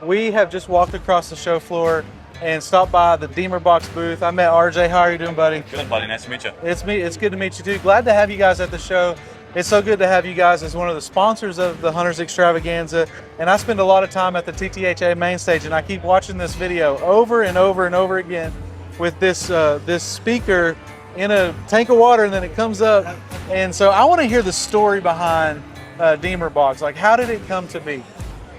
We have just walked across the show floor and stopped by the Demerbox booth. I met RJ. How are you doing, buddy? Good, buddy. Nice to meet you. It's good to meet you too. Glad to have you guys at the show. It's so good to have you guys as one of the sponsors of the Hunters Extravaganza. And I spend a lot of time at the TTHA main stage, and I keep watching this video over and over and over again with this this speaker in a tank of water, and then it comes up. And so I want to hear the story behind Demerbox. Like, how did it come to be?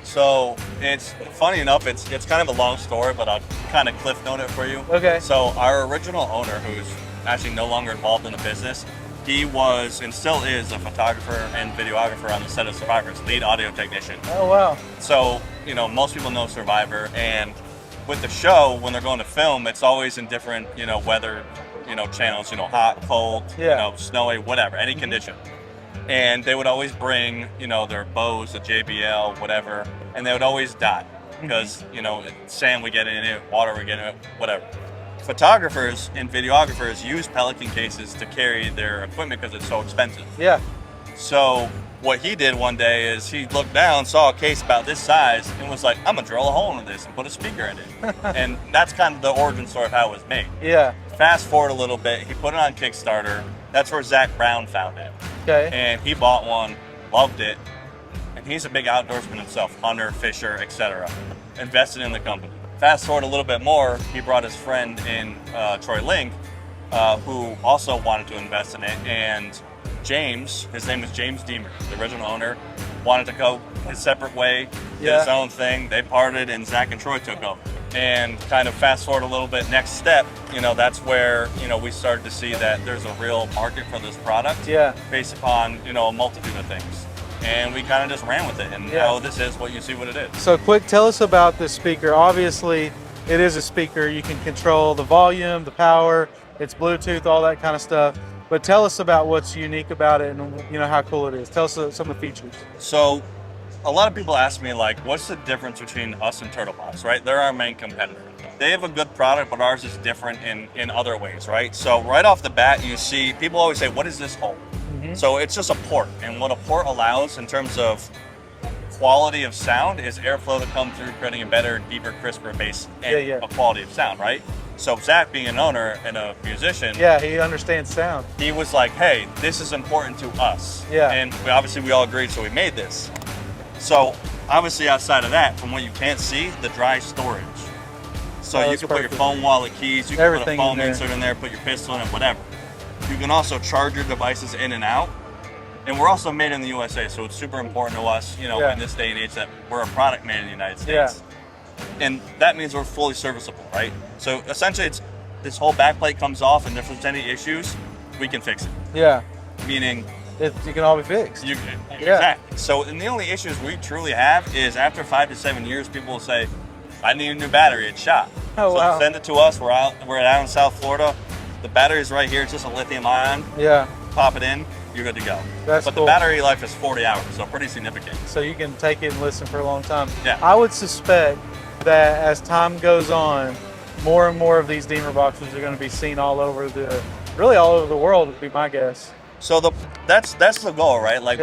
So it's funny enough, it's kind of a long story, but I'll kind of cliff note it for you. Okay. So our original owner, who's actually no longer involved in the business, he was and still is a photographer and videographer on the set of Survivor's, lead audio technician. Oh, wow. So, you know, most people know Survivor, and with the show, when they're going to film, it's always in different, you know, weather, you know, channels, you know, hot, cold, Yeah. you know, snowy, whatever, any condition. And they would always bring, you know, their bows, a JBL, whatever, and they would always die because, you know, sand would get in it, water would get in it, whatever. Photographers and videographers use Pelican cases to carry their equipment because it's so expensive. Yeah. So what he did one day is he looked down, saw a case about this size, and was like, I'm gonna drill a hole into this and put a speaker in it. And that's kind of the origin story of how it was made. Yeah. Fast forward a little bit, he put it on Kickstarter. That's where Zach Brown found it. Okay. And he bought one, loved it, and he's a big outdoorsman himself, hunter, fisher, etc. Invested in the company. Fast forward a little bit more, he brought his friend in, Troy Link, who also wanted to invest in it, and James, his name is James Demer, the original owner, wanted to go his separate way, did his own thing. They parted, and Zach and Troy took over. And kind of fast forward a little bit, next step, you know, that's where, you know, we started to see that there's a real market for this product. Yeah. Based upon, you know, a multitude of things. And we kind of just ran with it, and now this is what you see what it is. So quick, tell us about this speaker. Obviously, it is a speaker. You can control the volume, the power, it's Bluetooth, all that kind of stuff. But tell us about what's unique about it and, you know, how cool it is. Tell us some of the features. So a lot of people ask me, like, what's the difference between us and Turtlebox, right? They're our main competitor. They have a good product, but ours is different in other ways, right? So right off the bat, you see, people always say, what is this hole? So it's just a port, and what a port allows in terms of quality of sound is airflow to come through, creating a better, deeper, crisper bass and a quality of sound, right? So Zach, being an owner and a musician, he understands sound. he was like, hey, this is important to us. Yeah. And we all agreed, so we made this. So obviously outside of that, from what you can't see, the dry storage. So you can put your phone, wallet, keys, you can put a phone insert in there, put your pistol in it, whatever. You can also charge your devices in and out. And we're also made in the USA, so it's super important to us, you know, in this day and age that we're a product made in the United States. And that means we're fully serviceable, right? So essentially, it's this whole backplate comes off, and if there's any issues, we can fix it. Yeah. Meaning, it can all be fixed. Exactly. So, and the only issues we truly have is after 5 to 7 years, people will say, I need a new battery, it's shot. Oh, so wow. Send it to us, we're out in South Florida. The battery's right here, it's just a lithium ion. Yeah. Pop it in, you're good to go. But the battery life is 40 hours, so pretty significant. So you can take it and listen for a long time. Yeah. I would suspect that as time goes on, more and more of these Demerboxes are going to be seen all over really all over the world, would be my guess. So that's the goal, right? Like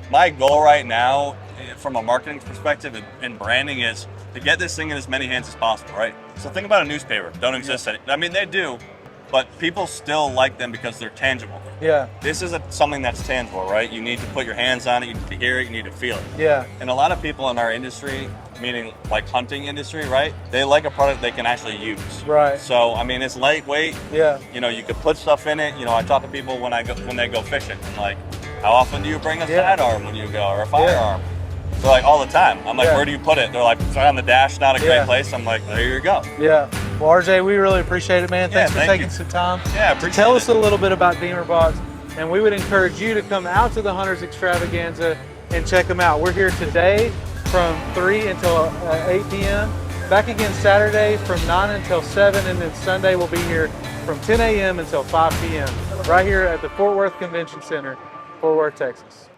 my goal right now, from a marketing perspective and branding, is to get this thing in as many hands as possible, right? So think about a newspaper. Don't exist anymore. I mean, they do, but people still like them because they're tangible. Yeah. This is something that's tangible, right? You need to put your hands on it, you need to hear it, you need to feel it. Yeah. And a lot of people in our industry, meaning like hunting industry, right? They like a product they can actually use. Right. So, I mean, it's lightweight. Yeah. You know, you could put stuff in it. You know, I talk to people when they go fishing. I'm like, how often do you bring a sidearm when you go, or a firearm? They're like, all the time. I'm like, where do you put it? They're like, it's on the dash, not a great place. I'm like, there you go. Yeah. Well, RJ, we really appreciate it, man. Thanks for taking some time to tell us a little bit about Demerbox. And we would encourage you to come out to the Hunters Extravaganza and check them out. We're here today from 3 until 8 p.m. Back again Saturday from 9 until 7. And then Sunday we'll be here from 10 a.m. until 5 p.m. right here at the Fort Worth Convention Center, Fort Worth, Texas.